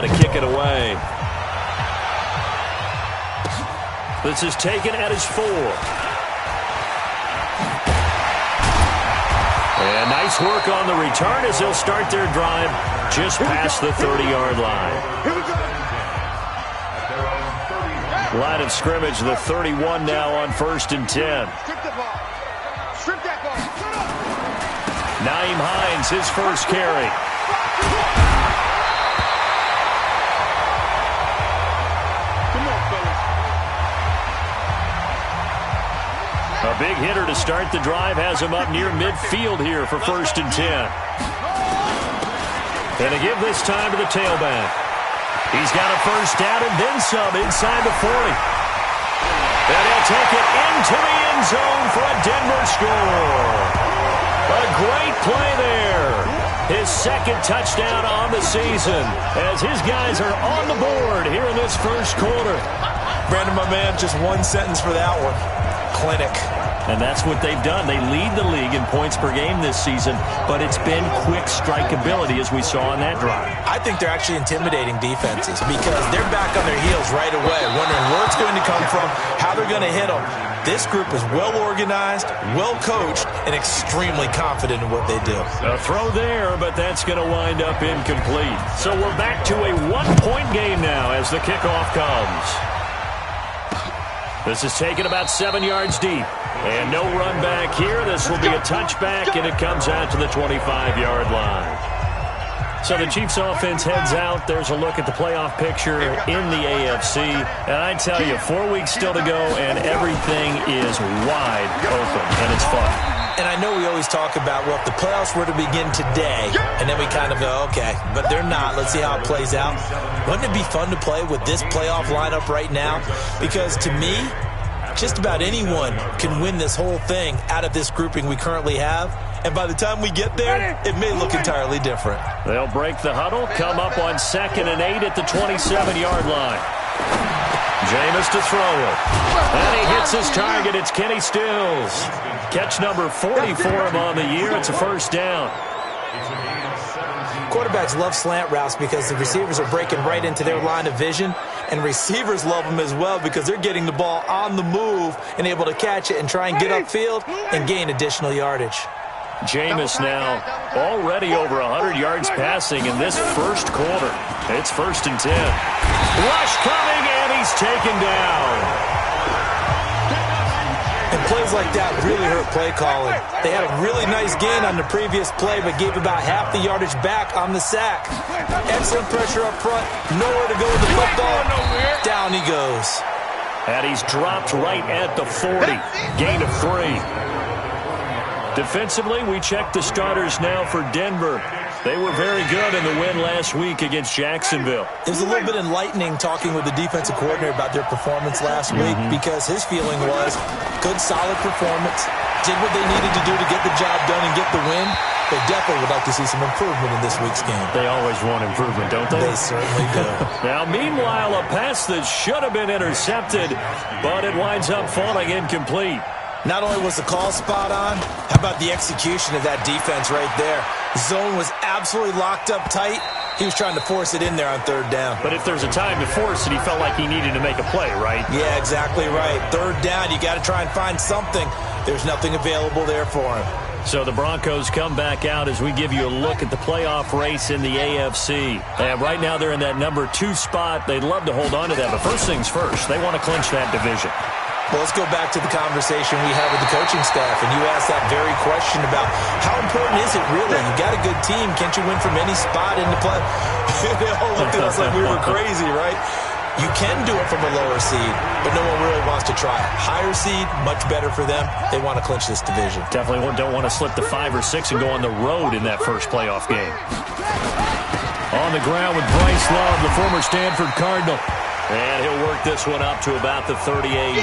to kick it away. This is taken at his 4. And nice work on the return as they'll start their drive just past the 30-yard line. Line of scrimmage, the 31 now on 1st and 10. Nyheim Hines, his first carry. A big hitter to start the drive has him up near midfield here for 1st and 10. And to give this time to the tailback. He's got a first down and then some inside the 40. And he'll take it into the end zone for a Denver score. A great play there. His second touchdown on the season as his guys are on the board here in this first quarter. Brandon, my man, just one sentence for that one. Clinic. And that's what they've done. They lead the league in points per game this season, but it's been quick strike ability as we saw on that drive. I think they're actually intimidating defenses because they're back on their heels right away, wondering where it's going to come from, how they're going to hit them. This group is well organized, well coached, and extremely confident in what they do. A throw there, but that's going to wind up incomplete. So we're back to a one-point game now as the kickoff comes. This is taken about 7 yards deep. And no run back here. This will be a touchback, and it comes out to the 25-yard line. So the Chiefs offense heads out. There's a look at the playoff picture in the AFC. And I tell you, 4 weeks still to go, and everything is wide open, and it's fun. And I know we always talk about, well, if the playoffs were to begin today, and then we kind of go, okay, but they're not. Let's see how it plays out. Wouldn't it be fun to play with this playoff lineup right now? Because to me, just about anyone can win this whole thing out of this grouping we currently have. And by the time we get there, it may look entirely different. They'll break the huddle, come up on 2nd and 8 at the 27-yard line. Jameis to throw it. And he hits his target. It's Kenny Stills. Catch number 40 for him on the year. It's a first down. Quarterbacks love slant routes because the receivers are breaking right into their line of vision, and receivers love them as well because they're getting the ball on the move and able to catch it and try and get upfield and gain additional yardage. Jameis now already over 100 yards passing in this first quarter. It's 1st and 10. Rush coming, and he's taken down. And plays like that really hurt play calling. They had a really nice gain on the previous play, but gave about half the yardage back on the sack. Excellent pressure up front. Nowhere to go with the football. Down he goes. And he's dropped right at the 40. Gain of 3. Defensively, we check the starters now for Denver. They were very good in the win last week against Jacksonville. It was a little bit enlightening talking with the defensive coordinator about their performance last week because his feeling was good, solid performance, did what they needed to do to get the job done and get the win. They definitely would like to see some improvement in this week's game. They always want improvement, don't they? They certainly do. Now, meanwhile, a pass that should have been intercepted, but it winds up falling incomplete. Not only was the call spot on, how about the execution of that defense right there? Zone was absolutely locked up tight. He was trying to force it in there on 3rd down. But if there's a time to force it, he felt like he needed to make a play, right? Yeah, exactly right. 3rd down, you got to try and find something. There's nothing available there for him. So the Broncos come back out as we give you a look at the playoff race in the AFC. And right now they're in that number 2 spot. They'd love to hold on to that, but first things first, they want to clinch that division. Well, let's go back to the conversation we had with the coaching staff, and you asked that very question about how important is it really? You got a good team. Can't you win from any spot in the play? They all looked at us like we were crazy, right? You can do it from a lower seed, but no one really wants to try it. Higher seed, much better for them. They want to clinch this division. Definitely don't want to slip to 5 or 6 and go on the road in that first playoff game. On the ground with Bryce Love, the former Stanford Cardinal. And he'll work this one up to about the 38.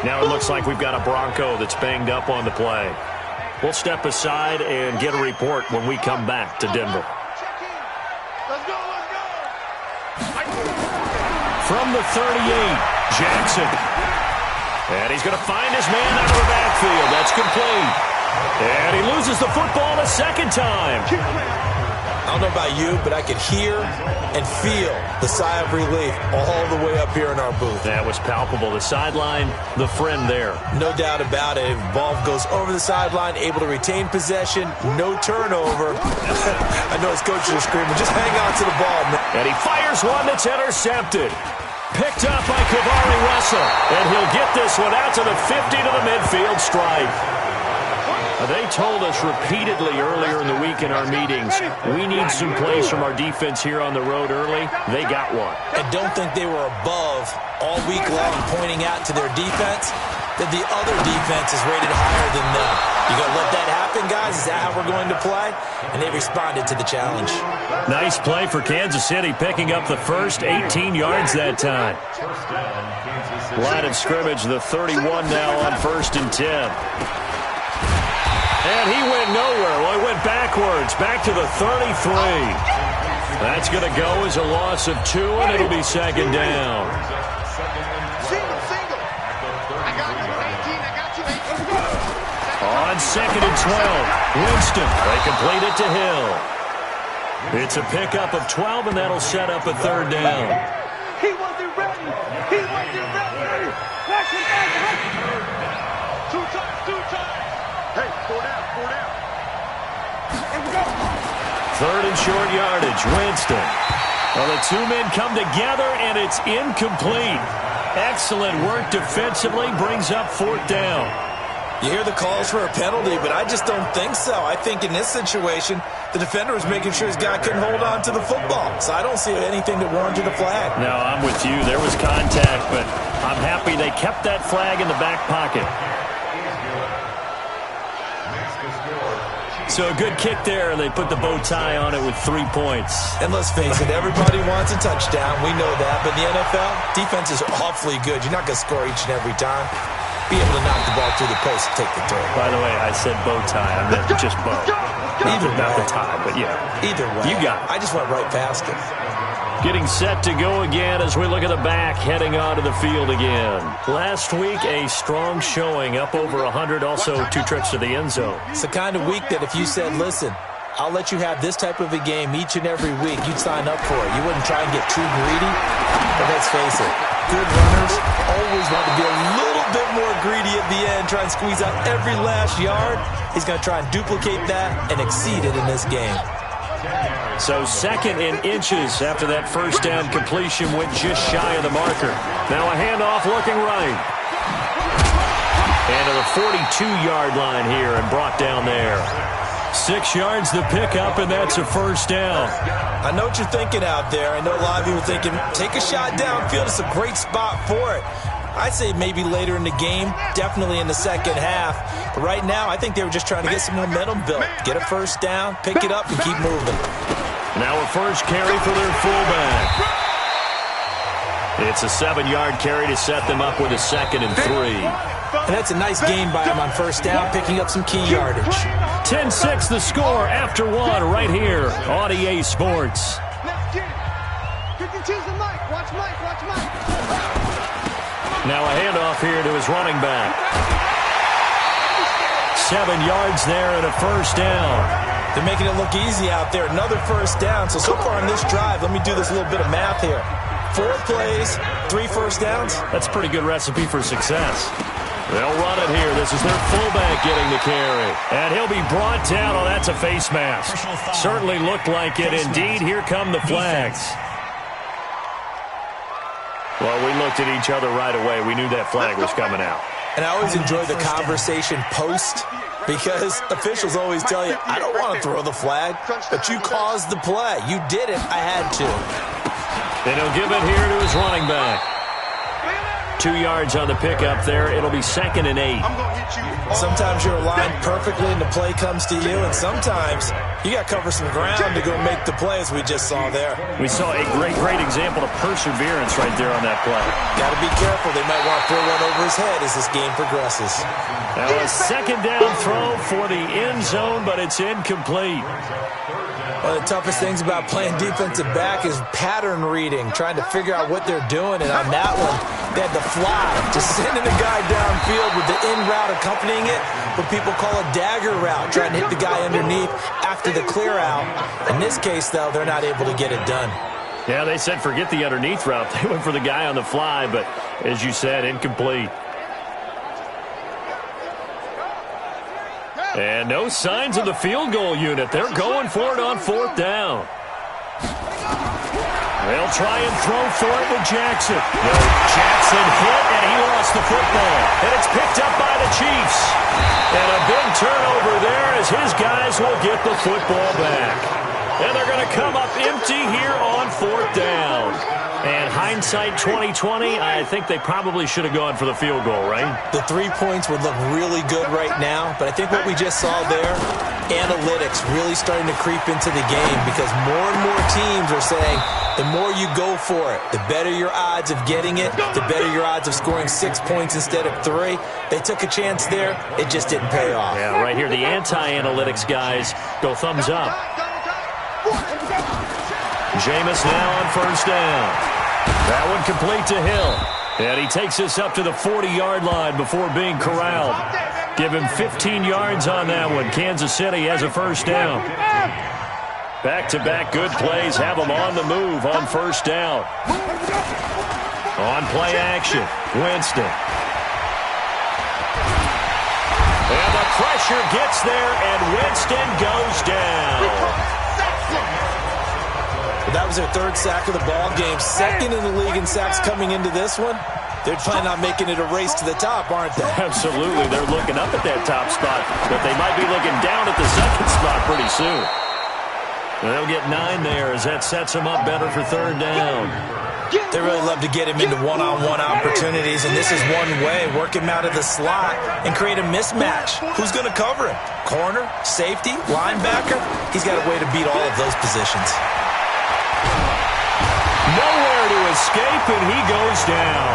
Now it looks like we've got a Bronco that's banged up on the play. We'll step aside and get a report when we come back to Denver. From the 38, Jackson. And he's going to find his man out of the backfield. That's complete. And he loses the football a second time. I don't know about you, but I could hear and feel the sigh of relief all the way up here in our booth. That was palpable. The sideline, the friend there. No doubt about it. Ball goes over the sideline, able to retain possession, no turnover. I know his coaches are screaming, just hang on to the ball, man. And he fires one that's intercepted. Picked up by Kavari Russell. And he'll get this one out to the 50 to the midfield stripe. They told us repeatedly earlier in the week in our meetings, we need some plays from our defense here on the road early. They got one. I don't think they were above all week long pointing out to their defense that the other defense is rated higher than them. You going to let that happen, guys? Is that how we're going to play? And they responded to the challenge. Nice play for Kansas City, picking up the first 18 yards that time. Line of scrimmage, the 31 now on 1st and 10. And he went nowhere. Well, he went backwards, back to the 33. That's going to go as a loss of 2, and it'll be 2nd down. On 2nd and 12, Winston. They complete it to Hill. It's a pickup of 12, and that'll set up a 3rd down. He wasn't ready. He wasn't ready. Two times. Hey, 4 down. 3rd and short yardage, Winston. Well, the two men come together, and it's incomplete. Excellent work defensively, brings up 4th down. You hear the calls for a penalty, but I just don't think so. I think in this situation, the defender was making sure his guy couldn't hold on to the football. So I don't see anything that warranted a flag. No, I'm with you. There was contact, but I'm happy they kept that flag in the back pocket. So a good kick there, and they put the bow tie on it with 3 points. And let's face it, everybody wants a touchdown. We know that. But in the NFL, defense is awfully good. You're not going to score each and every time. Be able to knock the ball through the post and take the throw. By the way, I said bow tie. I meant just bow. Not the tie, but yeah. Either way. You got it. I just went right past it. Getting set to go again as we look at the back, heading onto the field again. Last week, a strong showing, up over 100, also 2 trips to the end zone. It's the kind of week that if you said, listen, I'll let you have this type of a game each and every week, you'd sign up for it. You wouldn't try and get too greedy. But let's face it, good runners always want to be a little bit more greedy at the end, try and squeeze out every last yard. He's going to try and duplicate that and exceed it in this game. So 2nd and inches after that 1st down completion went just shy of the marker. Now a handoff looking right. And to the 42-yard line here and brought down there. 6 yards the pickup, and that's a 1st down. I know what you're thinking out there. I know a lot of you are thinking, take a shot downfield. It's a great spot for it. I'd say maybe later in the game, definitely in the 2nd half. But right now, I think they were just trying to get some momentum built. Get a 1st down, pick it up, and keep moving. Now a 1st carry for their fullback. It's a 7-yard carry to set them up with a 2nd and 3. And that's a nice gain by him on 1st down, picking up some key yardage. 10-6 the score after 1 right here on EA Sports. Now a handoff here to his running back. 7 yards there and a 1st down. They're making it look easy out there. Another 1st down. So far on this drive, let me do this little bit of math here. 4 plays, 3 1st downs. That's a pretty good recipe for success. They'll run it here. This is their fullback getting the carry. And he'll be brought down. Oh, that's a face mask. Certainly looked like it. Indeed, here come the flags. Well, we looked at each other right away. We knew that flag was coming out. And I always enjoy the conversation post because officials always tell you, I don't want to throw the flag, but you caused the play. You did it. I had to. And he'll give it here to his running back. 2 yards on the pickup there. It'll be 2nd and 8. Sometimes you're aligned perfectly and the play comes to you, and sometimes you got to cover some ground to go make the play, as we just saw there. We saw a great example of perseverance right there on that play. Got to be careful. They might want to throw one over his head as this game progresses. Now a 2nd down throw for the end zone, but it's incomplete. One of the toughest things about playing defensive back is pattern reading, trying to figure out what they're doing. And on that one, they had to fly, just sending a guy downfield with the in route accompanying it, what people call a dagger route, trying to hit the guy underneath after the clear out. In this case, though, they're not able to get it done. Yeah, they said forget the underneath route. They went for the guy on the fly, but as you said, incomplete. And no signs of the field goal unit. They're going for it on fourth down. They'll try and throw for it with Jackson. No, Jackson hit, and he lost the football. And it's picked up by the Chiefs. And a big turnover there as his guys will get the football back. And they're going to come up empty here on fourth down. And hindsight 2020, I think they probably should have gone for the field goal, right? The 3 points would look really good right now, but I think what we just saw there, analytics really starting to creep into the game because more and more teams are saying the more you go for it, the better your odds of getting it, the better your odds of scoring 6 points instead of 3. They took a chance there. It just didn't pay off. Yeah, right here, the anti-analytics guys go thumbs up. Jameis now on first down. That one complete to Hill. And he takes us up to the 40-yard line before being corralled. Give him 15 yards on that one. Kansas City has a first down. Back-to-back good plays have them on the move on first down. On play action, Winston. And the pressure gets there, and Winston goes down. That was their third sack of the ball game. Second in the league in sacks coming into this one. They're planning on making it a race to the top, aren't they? Absolutely. They're looking up at that top spot, but they might be looking down at the second spot pretty soon. And they'll get 9 there as that sets them up better for third down. They really love to get him into one-on-one opportunities, and this is one way. Work him out of the slot and create a mismatch. Who's going to cover him? Corner, safety, linebacker? He's got a way to beat all of those positions. Nowhere to escape, and he goes down.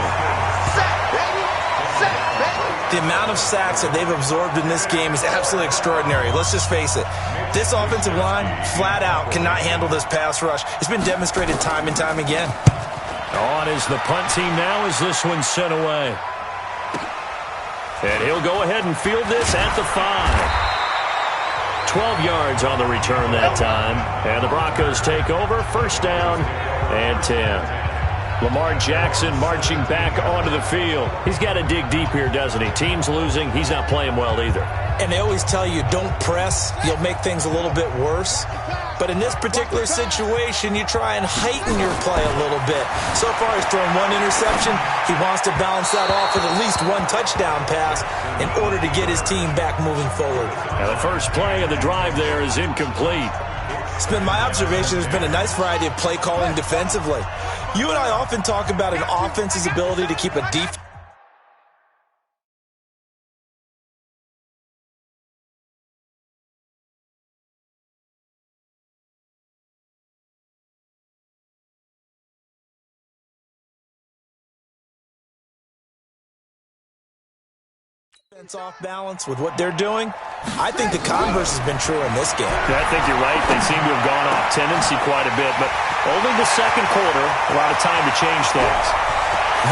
The amount of sacks that they've absorbed in this game is absolutely extraordinary. Let's just face it. This offensive line, flat out, cannot handle this pass rush. It's been demonstrated time and time again. On is the punt team now as this one's sent away. And he'll go ahead and field this at the 5. 12 yards on the return that time. And the Broncos take over. First down and 10. Lamar Jackson marching back onto the field. He's got to dig deep here, doesn't he? Team's losing. He's not playing well either. And they always tell you, don't press. You'll make things a little bit worse. But in this particular situation, you try and heighten your play a little bit. So far, he's thrown 1 interception. He wants to balance that off with at least 1 touchdown pass in order to get his team back moving forward. Now, the first play of the drive there is incomplete. It's been my observation there's been a nice variety of play calling defensively. You and I often talk about an offense's ability to keep a defense off balance with what they're doing. I think the converse has been true in this game. Yeah, I think you're right. They seem to have gone off tendency quite a bit, but only the second quarter, a lot of time to change things.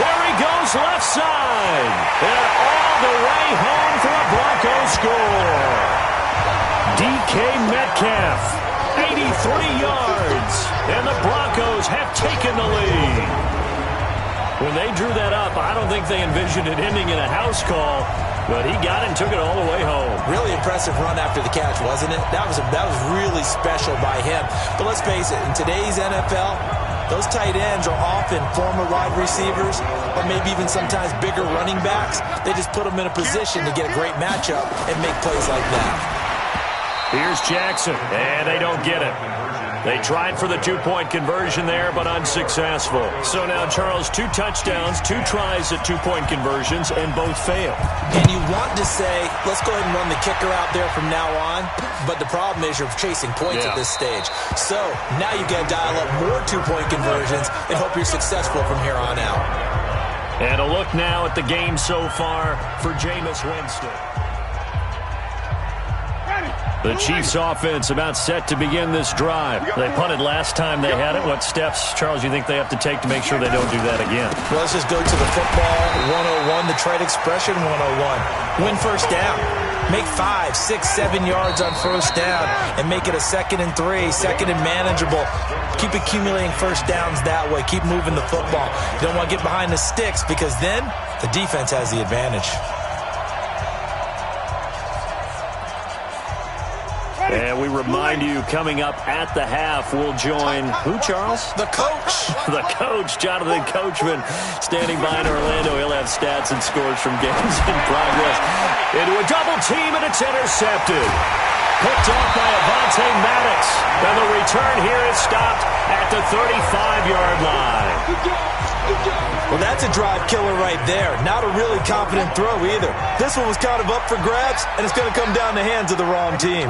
There he goes left side. And all the way home for a Broncos score. DK Metcalf, 83 yards, and the Broncos have taken the lead. When they drew that up, I don't think they envisioned it ending in a house call. But he got it and took it all the way home. Really impressive run after the catch, wasn't it? That was really special by him. But let's face it, in today's NFL, those tight ends are often former wide receivers or maybe even sometimes bigger running backs. They just put them in a position to get a great matchup and make plays like that. Here's Jackson, and they don't get it. They tried for the 2-point conversion there, but unsuccessful. So now, Charles, 2 touchdowns, 2 tries at 2-point conversions, and both failed. And you want to say, let's go ahead and run the kicker out there from now on, but the problem is you're chasing points at this stage. So now you've got to dial up more 2-point conversions and hope you're successful from here on out. And a look now at the game so far for Jameis Winston. The Chiefs offense about set to begin this drive. They punted last time they had it. What steps, Charles, you think they have to take to make sure they don't do that again? Well, let's just go to the football 101, the trade expression 101. Win first down. Make 5, 6, 7 yards on first down and make it a 2nd and 3, 2nd and manageable. Keep accumulating first downs that way. Keep moving the football. You don't want to get behind the sticks because then the defense has the advantage. And we remind you, coming up at the half, we'll join who, Charles? The coach. The coach, Jonathan Coachman, standing by in Orlando. He'll have stats and scores from games in progress. Into a double team, and it's intercepted. Picked off by Avonte Maddox. And the return here is stopped at the 35-yard line. Well, that's a drive killer right there. Not a really confident throw either. This one was kind of up for grabs, and it's going to come down the hands of the wrong team.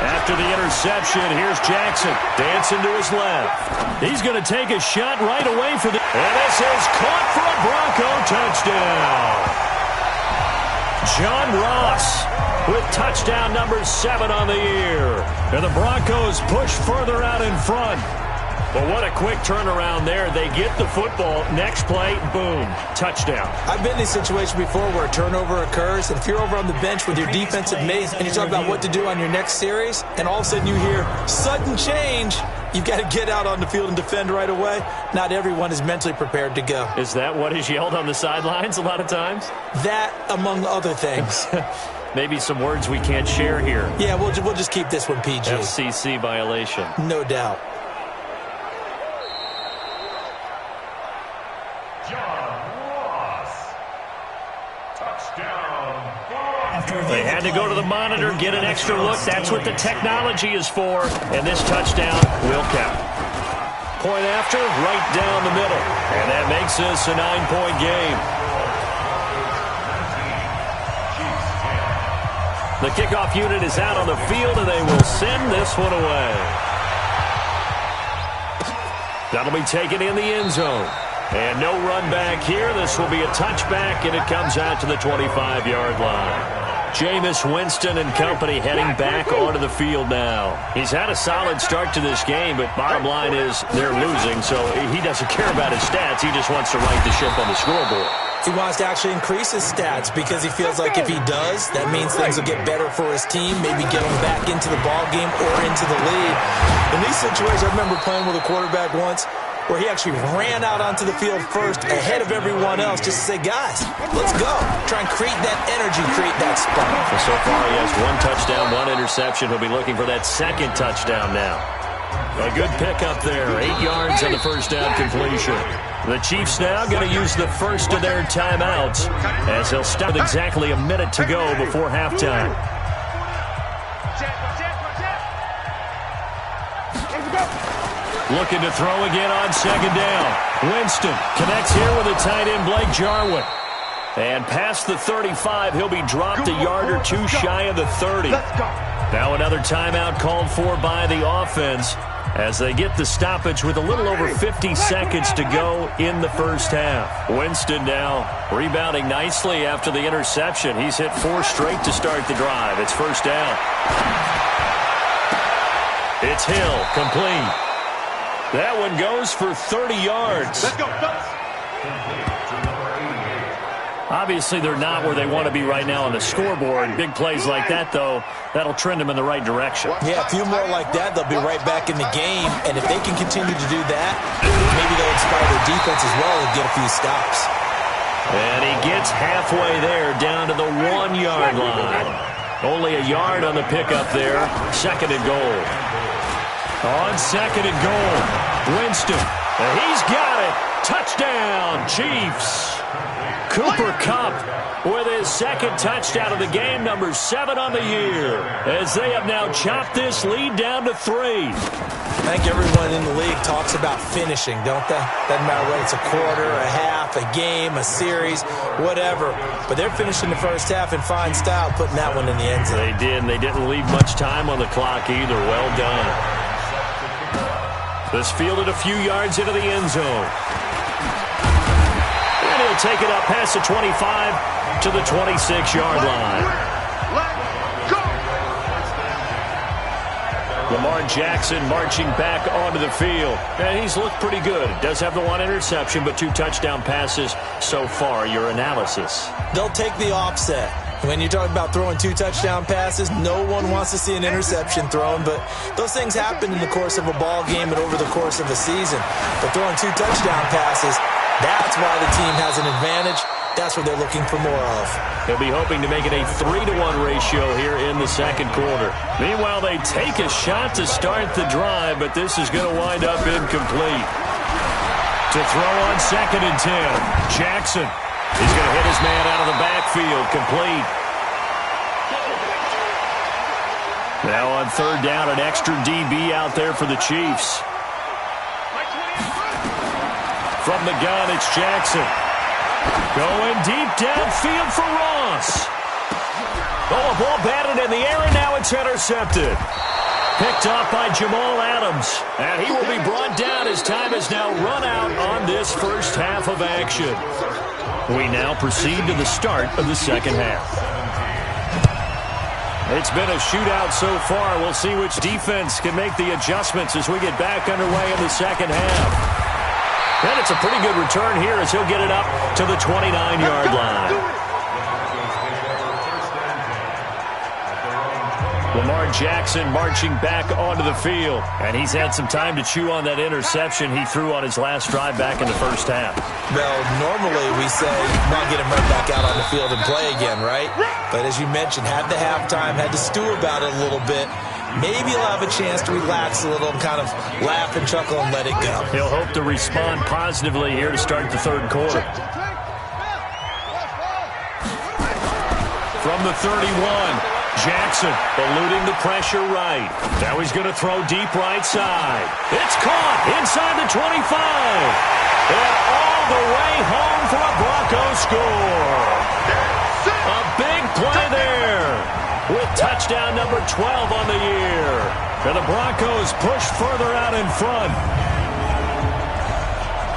After the interception, here's Jackson dancing to his left. He's going to take a shot right away for the... And this is caught for a Bronco touchdown. John Ross with touchdown number 7 on the year. And the Broncos push further out in front. But what a quick turnaround there. They get the football. Next play, boom, touchdown. I've been in a situation before where a turnover occurs, and if you're over on the bench with your defensive mates and you talk about what to do on your next series, and all of a sudden you hear sudden change, you've got to get out on the field and defend right away. Not everyone is mentally prepared to go. Is that what is yelled on the sidelines a lot of times? That, among other things. Maybe some words we can't share here. Yeah, we'll just keep this one PG. FCC violation. No doubt. They had to go to the monitor, get an extra look. That's what the technology is for. And this touchdown will count. Point after, right down the middle. And that makes this a 9-point game. The kickoff unit is out on the field, and they will send this one away. That'll be taken in the end zone. And no run back here. This will be a touchback, and it comes out to the 25-yard line. Jameis Winston and company heading back onto the field now. He's had a solid start to this game, but bottom line is they're losing, so he doesn't care about his stats. He just wants to right the ship on the scoreboard. He wants to actually increase his stats because he feels like if he does, that means things will get better for his team, maybe get him back into the ball game or into the lead. In these situations, I remember playing with a quarterback once where he actually ran out onto the field first ahead of everyone else just to say, guys, let's go. Try and create that energy, create that spark. So far, he has 1 touchdown, 1 interception. He'll be looking for that 2nd touchdown now. A good pickup there, 8 yards on the first down completion. The Chiefs now going to use the first of their timeouts as they'll stop with exactly a minute to go before halftime. Looking to throw again on 2nd down. Winston connects here with a tight end, Blake Jarwin. And past the 35, he'll be dropped a yard or 2 shy of the 30. Now another timeout called for by the offense as they get the stoppage with a little over 50 seconds to go in the first half. Winston now rebounding nicely after the interception. He's hit 4 straight to start the drive. It's first down. It's Hill, complete. That one goes for 30 yards. Let's go, fellas. Obviously, they're not where they want to be right now on the scoreboard. Big plays like that, though, that'll trend them in the right direction. Yeah, a few more like that, they'll be right back in the game. And if they can continue to do that, maybe they'll inspire their defense as well and get a few stops. And he gets halfway there, down to the 1-yard line. Only a yard on the pickup there. 2nd and goal. On 2nd and goal, Winston. And he's got it. Touchdown, Chiefs. Cooper Kupp with his 2nd touchdown of the game, number 7 on the year, as they have now chopped this lead down to 3. I think everyone in the league talks about finishing, don't they? Doesn't matter whether it's a quarter, a half, a game, a series, whatever. But they're finishing the first half in fine style, putting that one in the end zone. They did, and they didn't leave much time on the clock either. Well done. This fielded a few yards into the end zone. And he'll take it up past the 25 to the 26-yard line. Let's go. Lamar Jackson marching back onto the field. And he's looked pretty good. Does have the one interception, but 2 touchdown passes so far. Your analysis? They'll take the offset. When you're talking about throwing 2 touchdown passes, no one wants to see an interception thrown, but those things happen in the course of a ball game and over the course of a season. But throwing 2 touchdown passes, that's why the team has an advantage. That's what they're looking for more of. They'll be hoping to make it a 3-to-1 ratio here in the second quarter. Meanwhile, they take a shot to start the drive, but this is going to wind up incomplete. To throw on 2nd and 10, Jackson. He's going to hit his man out of the backfield, complete. Now on 3rd down, an extra DB out there for the Chiefs. From the gun, it's Jackson. Going deep downfield for Ross. Oh, a ball batted in the air, and now it's intercepted. Picked off by Jamal Adams. And he will be brought down as time has now run out on this first half of action. We now proceed to the start of the second half. It's been a shootout so far. We'll see which defense can make the adjustments as we get back underway in the second half. And it's a pretty good return here as he'll get it up to the 29-yard line. Lamar Jackson marching back onto the field. And he's had some time to chew on that interception he threw on his last drive back in the first half. Well, normally we say, not get him right back out on the field and play again, right? But as you mentioned, had the halftime, had to stew about it a little bit. Maybe he'll have a chance to relax a little and kind of laugh and chuckle and let it go. He'll hope to respond positively here to start the third quarter. From the 31, Jackson eluding the pressure right. Now he's going to throw deep right side. It's caught inside the 25. And all the way home for a Broncos score. A big play there with touchdown number 12 on the year. And the Broncos push further out in front.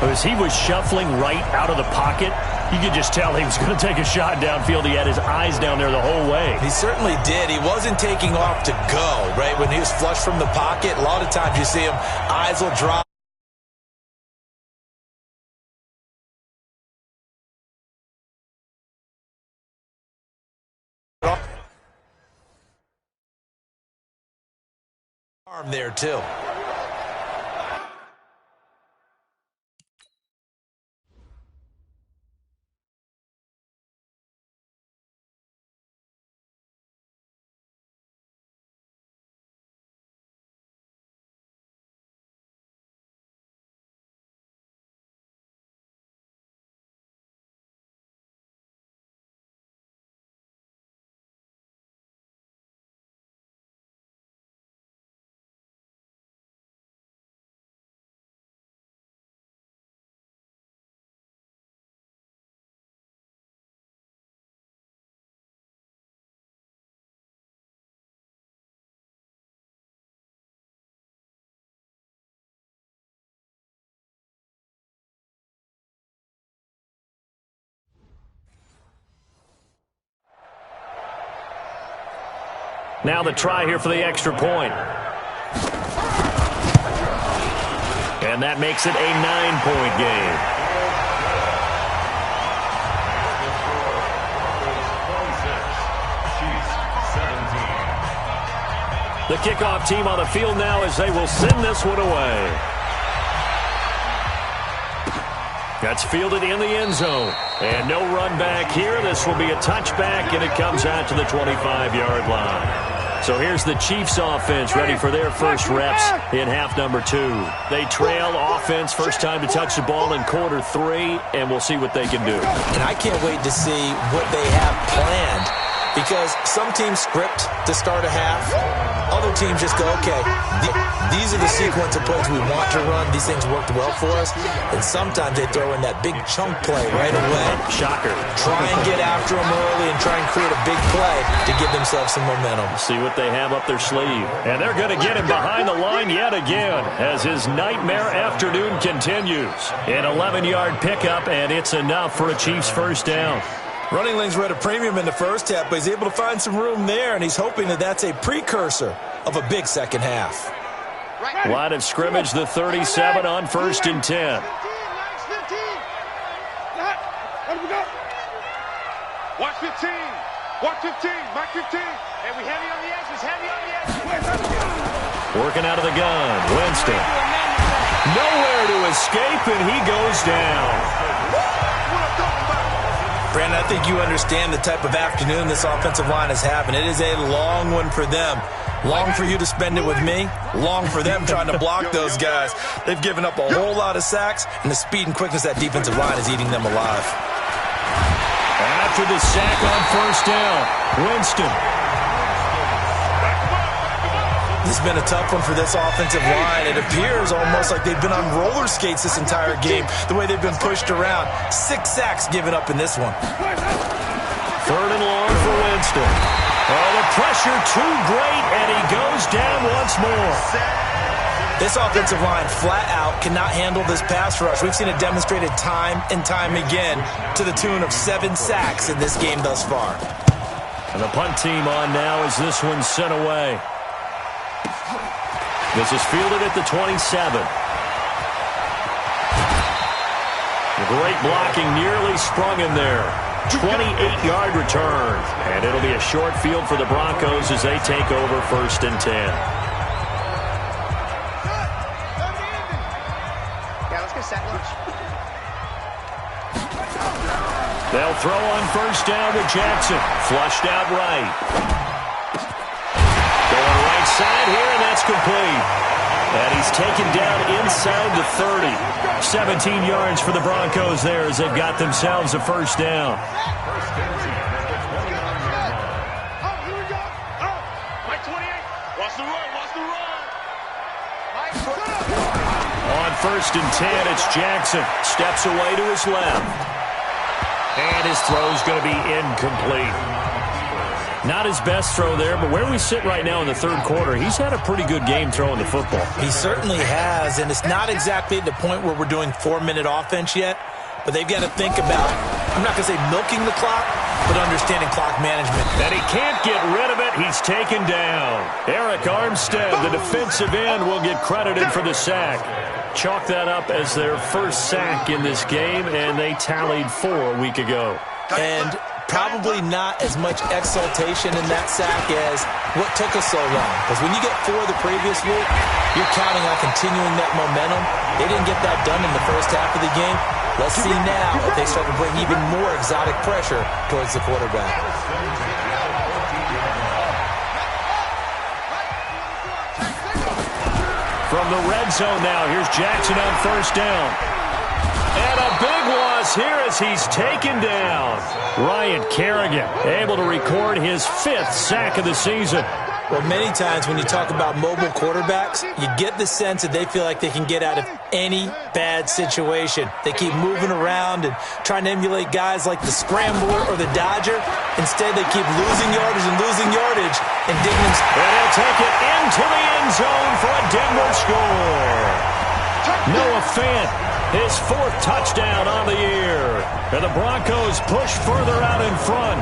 As he was shuffling right out of the pocket, you could just tell he was going to take a shot downfield. He had his eyes down there the whole way. He certainly did. He wasn't taking off to go, right? When he was flushed from the pocket, a lot of times you see him, eyes will drop. Arm there, too. Now the try here for the extra point. And that makes it a 9-point game. The kickoff team on the field now as they will send this one away. That's fielded in the end zone. And no run back here. This will be a touchback, and it comes out to the 25-yard line. So here's the Chiefs offense ready for their first reps in half number 2. They trail offense first time to touch the ball in quarter 3, and we'll see what they can do. And I can't wait to see what they have planned, because some teams script to start a half. Other teams just go, okay, these are the sequence of plays we want to run. These things worked well for us. And sometimes they throw in that big chunk play right away. Shocker. Try and get after them early and try and create a big play to give themselves some momentum. See what they have up their sleeve. And they're going to get him behind the line yet again as his nightmare afternoon continues. An 11-yard pickup, and it's enough for a Chiefs first down. Running lanes were at a premium in the first half, but he's able to find some room there, and he's hoping that that's a precursor of a big second half. Line of scrimmage, the 37 on 1st and 10. Watch 15. Watch 15. Mark 15. And we heavy on the edges. Heavy on the edges. Working out of the gun. Winston. Nowhere to escape, and he goes down. Brandon, I think you understand the type of afternoon this offensive line is having. It is a long one for them. Long for you to spend it with me. Long for them trying to block those guys. They've given up a whole lot of sacks, and the speed and quickness of that defensive line is eating them alive. After the sack on 1st down, Winston. This has been a tough one for this offensive line. It appears almost like they've been on roller skates this entire game, the way they've been pushed around. 6 sacks given up in this one. 3rd and long for Winston. Oh, the pressure too great, and he goes down once more. This offensive line flat out cannot handle this pass rush. We've seen it demonstrated time and time again to the tune of 7 sacks in this game thus far. And the punt team on now as this one's sent away. This is fielded at the 27. Great blocking, nearly sprung him there. 28-yard return. And it'll be a short field for the Broncos as they take over 1st and 10. Yeah, let's get set lunch. They'll throw on 1st down with Jackson. Flushed out right. Going right side here, and that's complete. And he's taken down inside the 30. 17 yards for the Broncos there as they've got themselves a 1st down. Mike 28. Watch the run. Watch the run. On 1st and 10, it's Jackson. Steps away to his left. And his throw's going to be incomplete. Not his best throw there, but where we sit right now in the 3rd quarter, he's had a pretty good game throwing the football. He certainly has, and it's not exactly at the point where we're doing 4-minute offense yet, but they've got to think about, I'm not going to say milking the clock, but understanding clock management. And he can't get rid of it. He's taken down. Eric Armstead, the defensive end, will get credited for the sack. Chalk that up as their 1st sack in this game, and they tallied 4 a week ago. And probably not as much exultation in that sack as what took us so long. Because when you get 4 the previous week, you're counting on continuing that momentum. They didn't get that done in the first half of the game. Let's see now if they start to bring even more exotic pressure towards the quarterback. From the red zone now, here's Jackson on 1st down. And a big loss here as he's taken down. Ryan Kerrigan able to record his 5th sack of the season. Well, many times when you talk about mobile quarterbacks, you get the sense that they feel like they can get out of any bad situation. They keep moving around and trying to emulate guys like the Scrambler or the Dodger. Instead, they keep losing yardage and digging them. And he'll take it into the end zone for a Denver score. Noah Fant, his 4th touchdown on the year. And the Broncos push further out in front.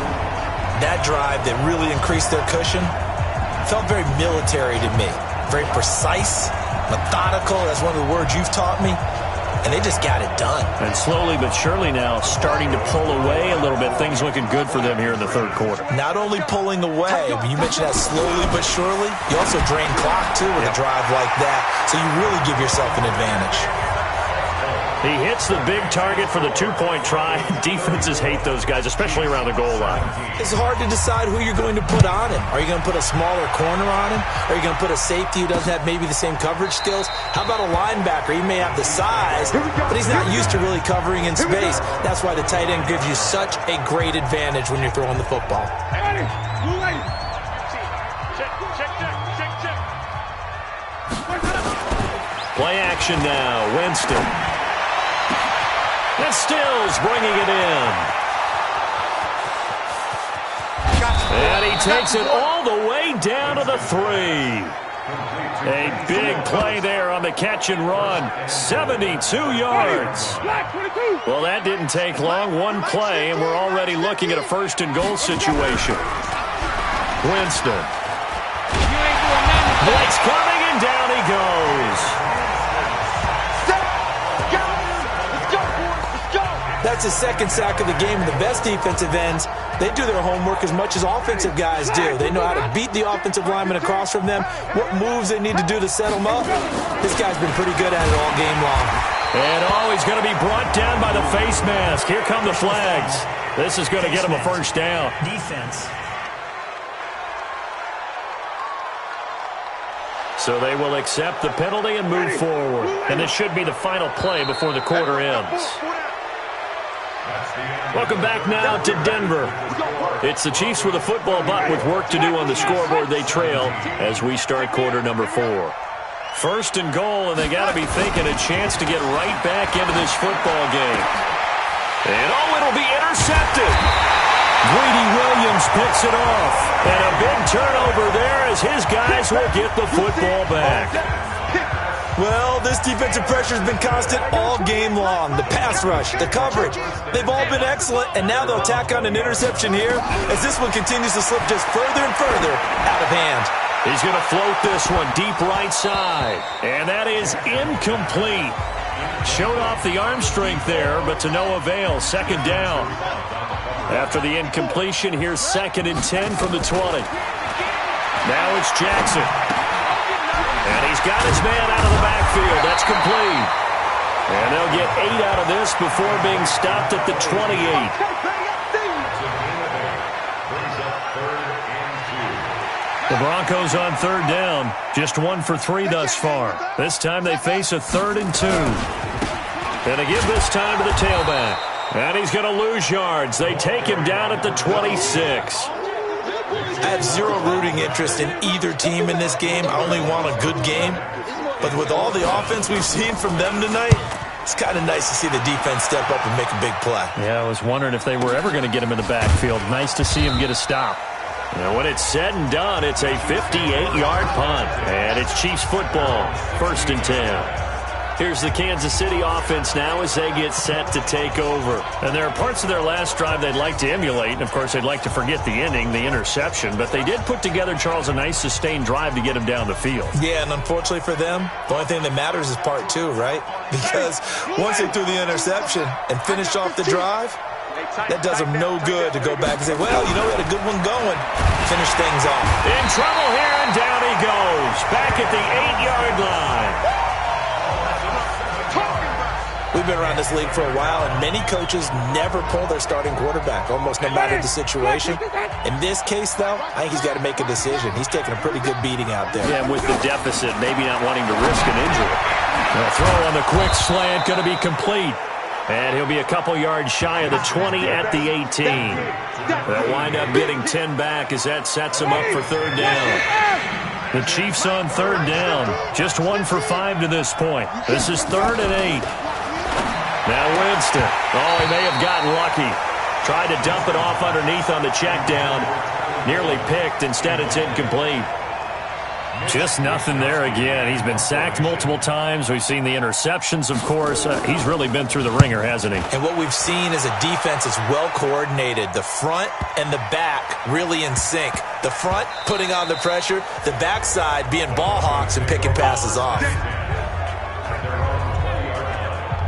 That drive that really increased their cushion felt very military to me. Very precise, methodical. That's one of the words you've taught me. And they just got it done. And slowly but surely now starting to pull away a little bit. Things looking good for them here in the 3rd quarter. Not only pulling away, but you mentioned that slowly but surely. You also drain clock, too, with a drive like that. So you really give yourself an advantage. He hits the big target for the 2-point try. Defenses hate those guys, especially around the goal line. It's hard to decide who you're going to put on him. Are you going to put a smaller corner on him? Are you going to put a safety who doesn't have maybe the same coverage skills? How about a linebacker? He may have the size, but he's not used to really covering in space. That's why the tight end gives you such a great advantage when you're throwing the football. Play action now. Winston. And Stills bringing it in. And he takes it all the way down to the 3. A big play there on the catch and run. 72 yards. Well, that didn't take long. One play, and we're already looking at a first and goal situation. Winston. Blitz coming, and down he goes. That's his second sack of the game. And the best defensive ends, they do their homework as much as offensive guys do. They know how to beat the offensive lineman across from them, what moves they need to do to set them up. This guy's been pretty good at it all game long. And he's going to be brought down by the face mask. Here come the flags. This is going to get him a first down. Defense. So they will accept the penalty and move forward. And this should be the final play before the quarter ends. Welcome back now to Denver. It's the Chiefs with a football, but with work to do on the scoreboard, they trail as we start quarter number 4. First and goal, and they got to be thinking a chance to get right back into this football game. And it'll be intercepted. Greedy Williams picks it off. And a big turnover there as his guys will get the football back. Well, this defensive pressure has been constant all game long. The pass rush, the coverage, they've all been excellent, and now they'll tack on an interception here as this one continues to slip just further and further out of hand. He's going to float this one deep right side, and that is incomplete. Showed off the arm strength there, but to no avail. Second down. After the incompletion, here's 2nd and 10 from the 20. Now it's Jackson. And he's got his man out of the backfield. That's complete. And they'll get 8 out of this before being stopped at the 28. The Broncos on 3rd down. Just 1 for 3 thus far. This time they face a 3rd and 2. And they give this time to the tailback. And he's going to lose yards. They take him down at the 26. I have zero rooting interest in either team in this game. I only want a good game. But with all the offense we've seen from them tonight, it's kind of nice to see the defense step up and make a big play. Yeah, I was wondering if they were ever going to get him in the backfield. Nice to see him get a stop. And when it's said and done, it's a 58-yard punt. And it's Chiefs football, 1st and 10. Here's the Kansas City offense now as they get set to take over. And there are parts of their last drive they'd like to emulate. And, of course, they'd like to forget the ending, the interception. But they did put together, Charles, a nice sustained drive to get him down the field. Yeah, and unfortunately for them, the only thing that matters is part 2, right? Because once they threw the interception and finished off the drive, that does them no good to go back and say, well, we had a good one going. Finish things off. In trouble here, and down he goes. Back at the 8-yard line. We've been around this league for a while, and many coaches never pull their starting quarterback, almost no matter the situation. In this case, though, I think he's got to make a decision. He's taking a pretty good beating out there. Yeah, with the deficit, maybe not wanting to risk an injury. The throw on the quick slant going to be complete. And he'll be a couple yards shy of the 20 at the 18. They'll wind up getting 10 back as that sets them up for 3rd down. The Chiefs on 3rd down. Just 1 for 5 to this point. This is 3rd and 8. Now Winston. He may have gotten lucky. Tried to dump it off underneath on the check down. Nearly picked. Instead, it's incomplete. Just nothing there again. He's been sacked multiple times. We've seen the interceptions, of course. He's really been through the ringer, hasn't he? And what we've seen is a defense that's well coordinated. The front and the back really in sync. The front putting on the pressure. The backside being ball hawks and picking passes off.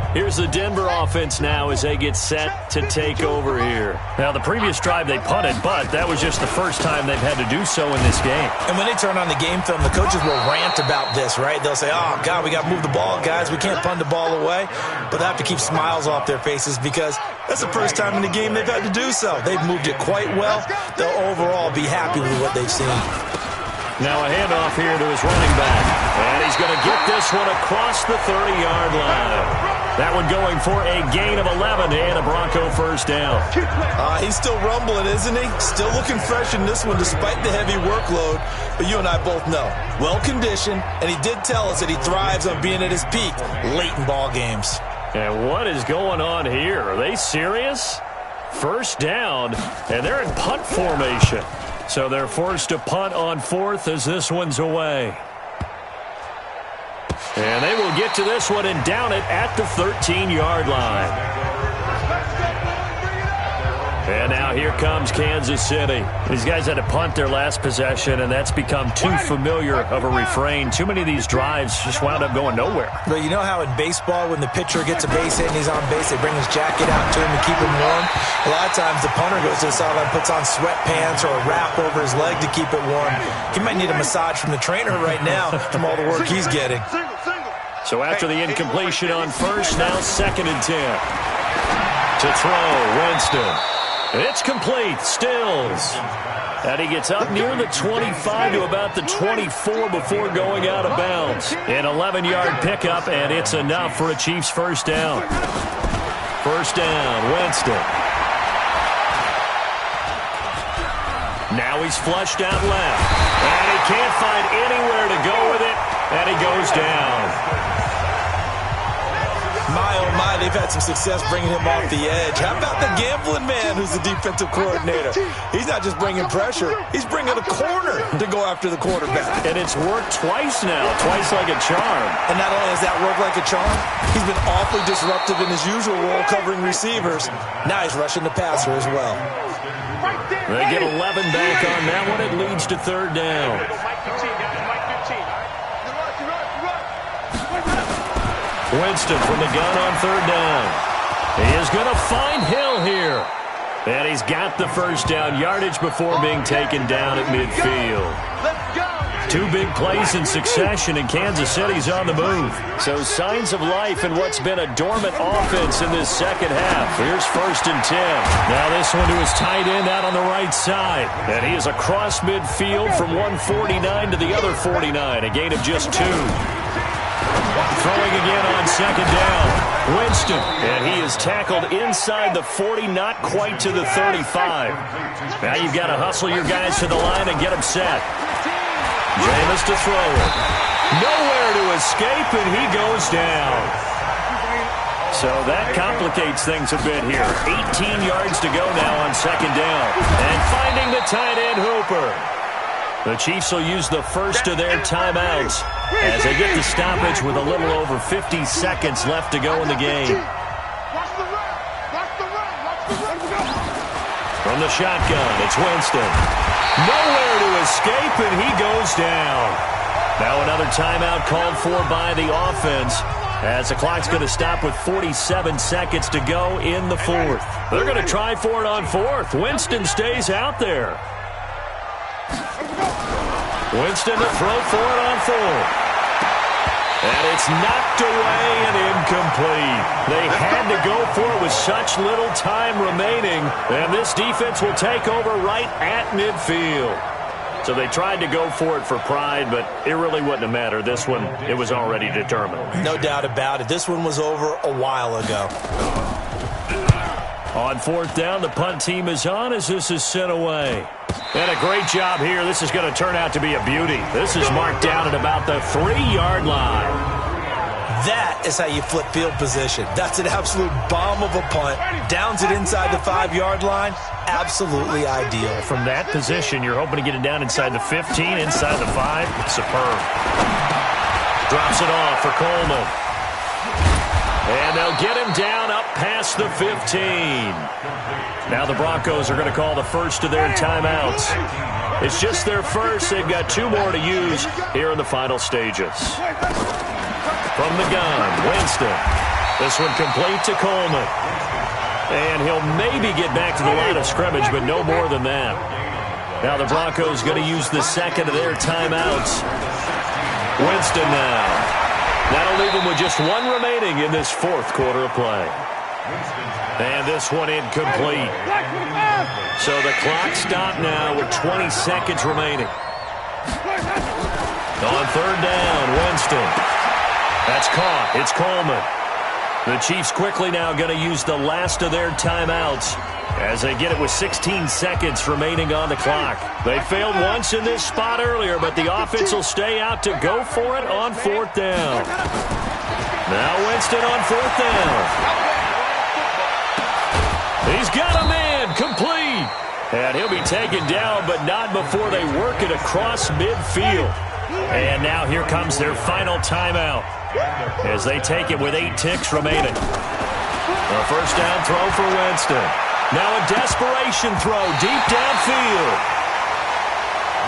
Here's the Denver offense now as they get set to take over here. Now, the previous drive they punted, but that was just the first time they've had to do so in this game. And when they turn on the game film, the coaches will rant about this, right? They'll say, oh, God, we got to move the ball, guys. We can't punt the ball away. But they have to keep smiles off their faces because that's the first time in the game they've had to do so. They've moved it quite well. They'll overall be happy with what they've seen. Now a handoff here to his running back. And he's going to get this one across the 30-yard line. That one going for a gain of 11 and a Bronco first down. He's still rumbling, isn't he? Still looking fresh in this one despite the heavy workload. But you and I both know, well-conditioned, and he did tell us that he thrives on being at his peak late in ball games. And what is going on here? Are they serious? First down, and they're in punt formation. So they're forced to punt on 4th as this one's away. And they will get to this one and down it at the 13-yard line. And now here comes Kansas City. These guys had to punt their last possession, and that's become too familiar of a refrain. Too many of these drives just wound up going nowhere. But you know how in baseball, when the pitcher gets a base hit and he's on base, they bring his jacket out to him to keep him warm? A lot of times the punter goes to the sideline, puts on sweatpants or a wrap over his leg to keep it warm. He might need a massage from the trainer right now from all the work he's getting. So after the incompletion on first, now 2nd and 10. To throw, Winston. It's complete, Stills. And he gets up near the 25 to about the 24 before going out of bounds. An 11-yard pickup, and it's enough for a Chiefs first down. First down, Winston. Now he's flushed out left. And he can't find anywhere to go with it, and he goes down. My, oh my, they've had some success bringing him off the edge. How about the gambling man who's the defensive coordinator? He's not just bringing pressure. He's bringing a corner to go after the quarterback. And it's worked twice now, twice like a charm. And not only has that worked like a charm, he's been awfully disruptive in his usual role covering receivers. Now he's rushing the passer as well. They get 11 back on that one. It leads to 3rd down. Winston from the gun on 3rd down. He is going to find Hill here. And he's got the first down yardage before being taken down at midfield. 2 big plays in succession, and Kansas City's on the move. So signs of life in what's been a dormant offense in this second half. Here's 1st and 10. Now this one to his tight end out on the right side. And he is across midfield from 149 to the other 49. A gain of just 2. Throwing again on 2nd down. Winston, and he is tackled inside the 40, not quite to the 35. Now you've got to hustle your guys to the line and get them set. Jameis to throw it. Nowhere to escape, and he goes down. So that complicates things a bit here. 18 yards to go now on 2nd down. And finding the tight end Hooper. The Chiefs will use the first of their timeouts as they get the stoppage with a little over 50 seconds left to go in the game. From the shotgun, it's Winston. Nowhere to escape, and he goes down. Now another timeout called for by the offense as the clock's going to stop with 47 seconds to go in the 4th. They're going to try for it on 4th. Winston stays out there. Winston to throw for it on 4th. And it's knocked away and incomplete. They had to go for it with such little time remaining. And this defense will take over right at midfield. So they tried to go for it for pride, but it really wouldn't have mattered. This one, it was already determined. No doubt about it. This one was over a while ago. On 4th down, the punt team is on as this is sent away. And a great job here. This is going to turn out to be a beauty. This is marked down at about the 3-yard line. That is how you flip field position. That's an absolute bomb of a punt. Downs it inside the 5-yard line. Absolutely ideal. From that position, you're hoping to get it down inside the 15, inside the 5. Superb. Drops it off for Coleman. And they'll get him down up past the 15. Now the Broncos are going to call the first of their timeouts. It's just their first. They've got 2 more to use here in the final stages. From the gun, Winston. This one complete to Coleman. And he'll maybe get back to the line of scrimmage, but no more than that. Now the Broncos going to use the second of their timeouts. Winston now. That'll leave them with just 1 remaining in this 4th quarter of play. And this one incomplete. So the clock stopped now with 20 seconds remaining. On 3rd down, Winston. That's caught. It's Coleman. The Chiefs quickly now going to use the last of their timeouts as they get it with 16 seconds remaining on the clock. They failed once in this spot earlier, but the offense will stay out to go for it on 4th down. Now Winston on 4th down. He's got a man, complete. And he'll be taken down, but not before they work it across midfield. And now here comes their final timeout. as they take it with 8 ticks remaining. A first down throw for Winston. Now a desperation throw deep downfield.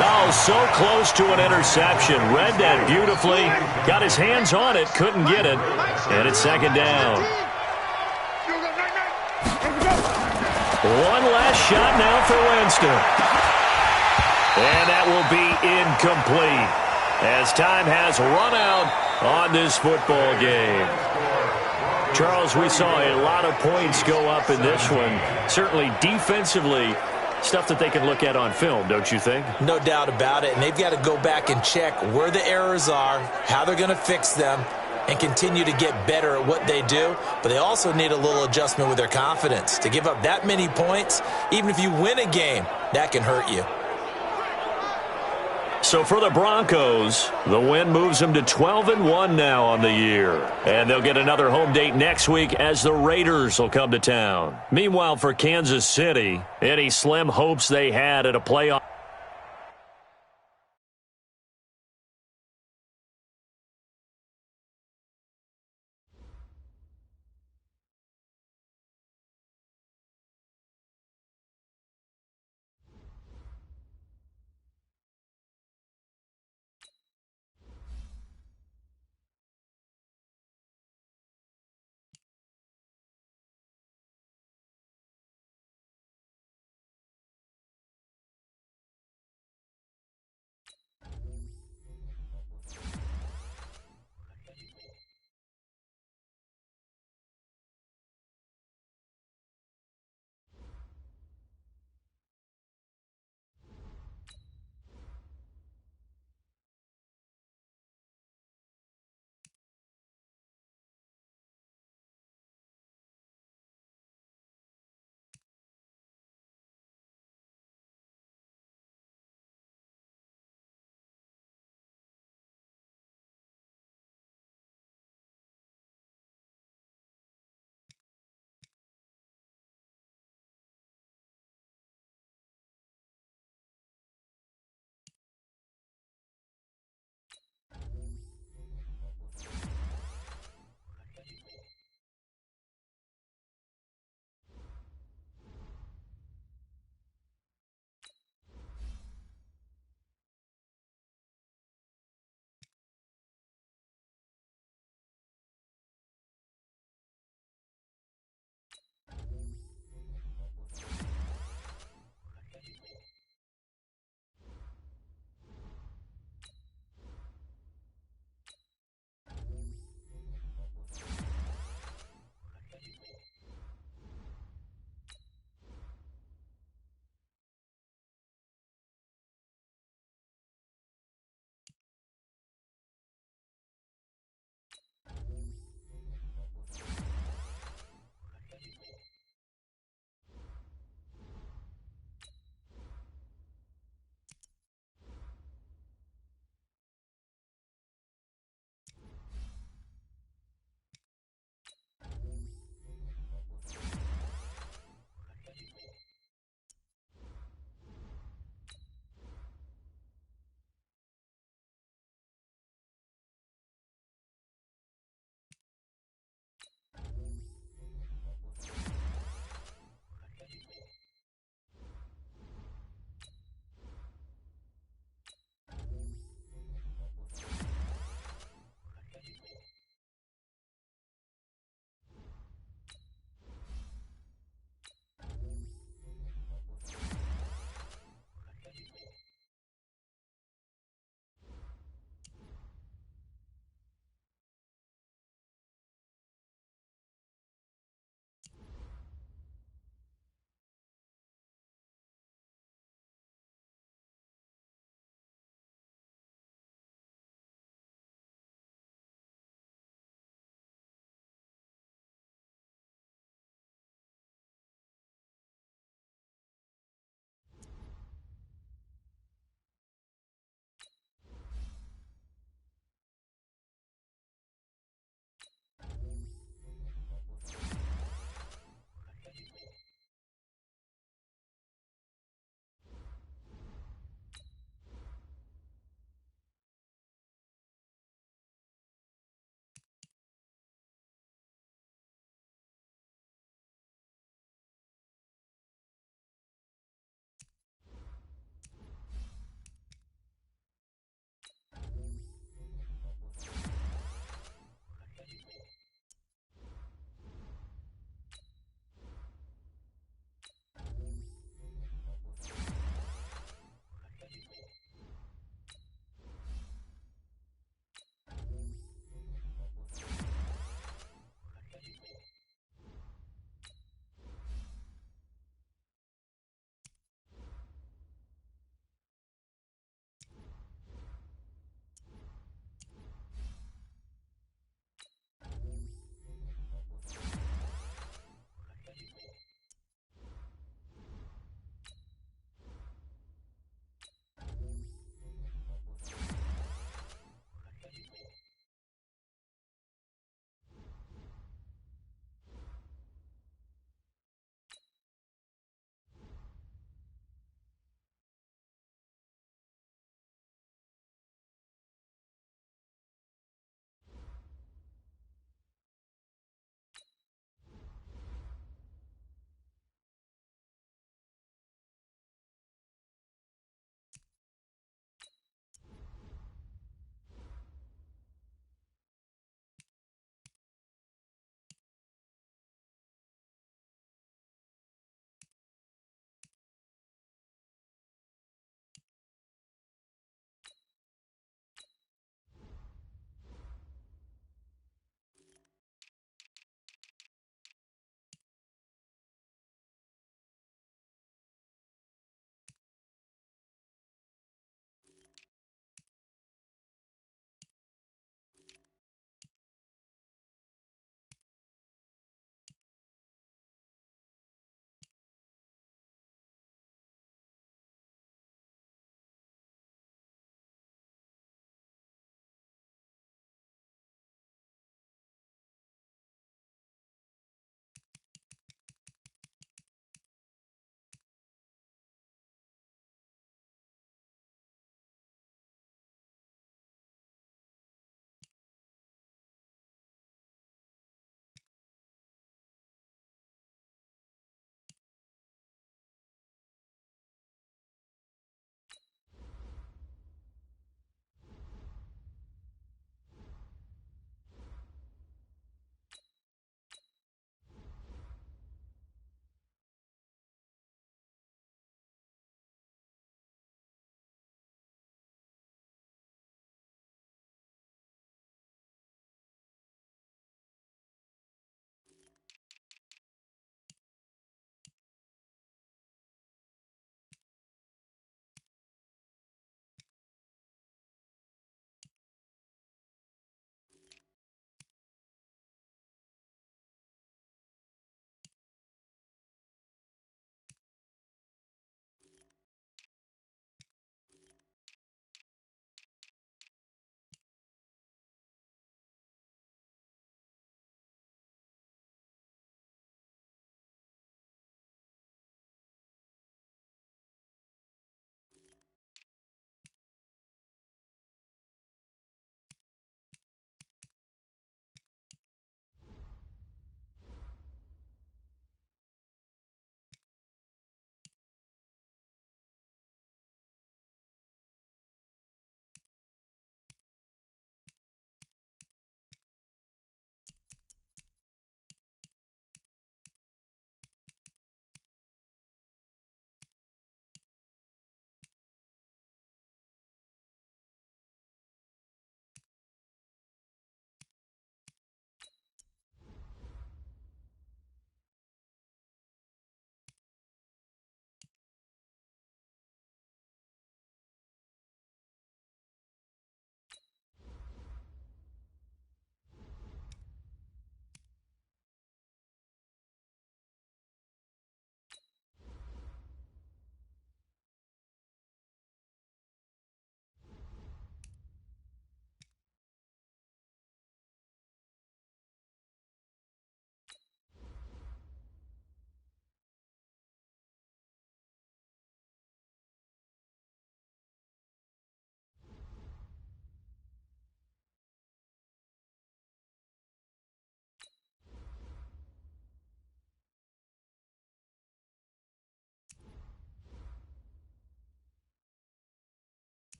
Oh, so close to an interception. Read that beautifully. Got his hands on it, couldn't get it. And it's second down. One last shot now for Winston. And that will be incomplete as time has run out on this football game. Charles, we saw a lot of points go up in this one. Certainly defensively, stuff that they can look at on film, don't you think? No doubt about it. And they've got to go back and check where the errors are, how they're going to fix them, and continue to get better at what they do. But they also need a little adjustment with their confidence. To give up that many points, even if you win a game, that can hurt you. So for the Broncos, the win moves them to 12-1 now on the year. And they'll get another home date next week as the Raiders will come to town. Meanwhile, for Kansas City, any slim hopes they had at a playoff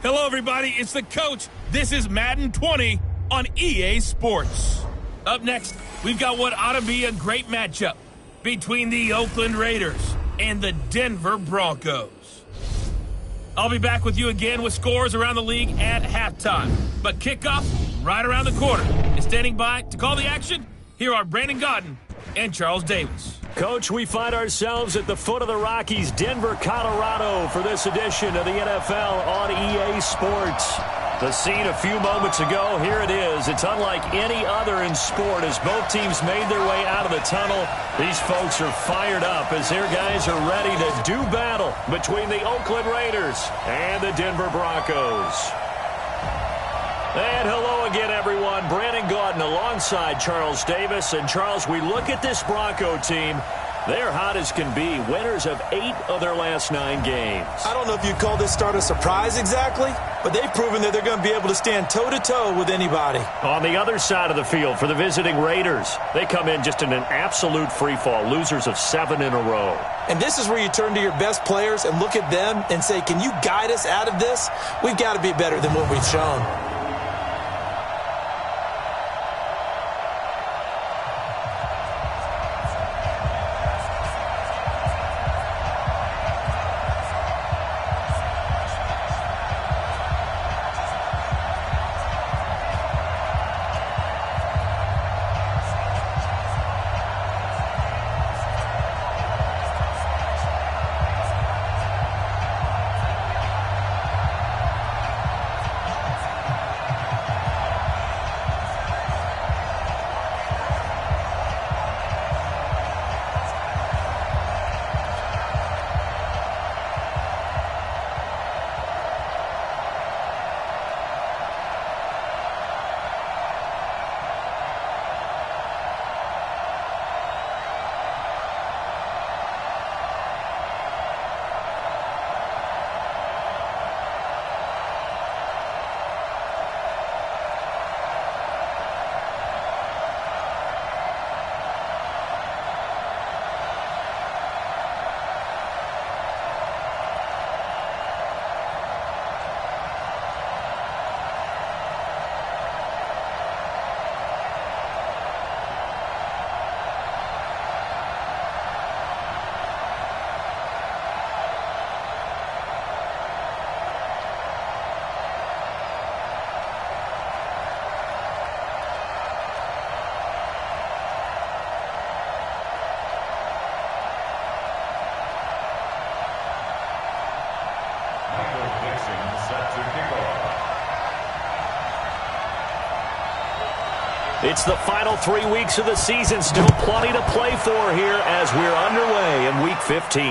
Hello, everybody. It's the coach. This is Madden 20 on EA Sports. Up next, we've got what ought to be a great matchup between the Oakland Raiders and the Denver Broncos. I'll be back with you again with scores around the league at halftime. But kickoff right around the corner. And standing by to call the action, here are Brandon Godden and Charles Davis. Coach, we find ourselves at the foot of the Rockies, Denver, Colorado, for this edition of the NFL on EA Sports. The scene a few moments ago, here it is. It's unlike any other in sport as both teams made their way out of the tunnel. These folks are fired up as their guys are ready to do battle between the Oakland Raiders and the Denver Broncos. And hello again, everyone. Brandon Gaudin alongside Charles Davis. And, Charles, we look at this Bronco team. They're hot as can be. Winners of 8 of their last 9 games. I don't know if you'd call this start a surprise exactly, but they've proven that they're going to be able to stand toe-to-toe with anybody. On the other side of the field for the visiting Raiders, they come in just in an absolute free-fall, losers of 7 in a row. And this is where you turn to your best players and look at them and say, can you guide us out of this? We've got to be better than what we've shown. It's the final 3 weeks of the season. Still plenty to play for here as we're underway in Week 15.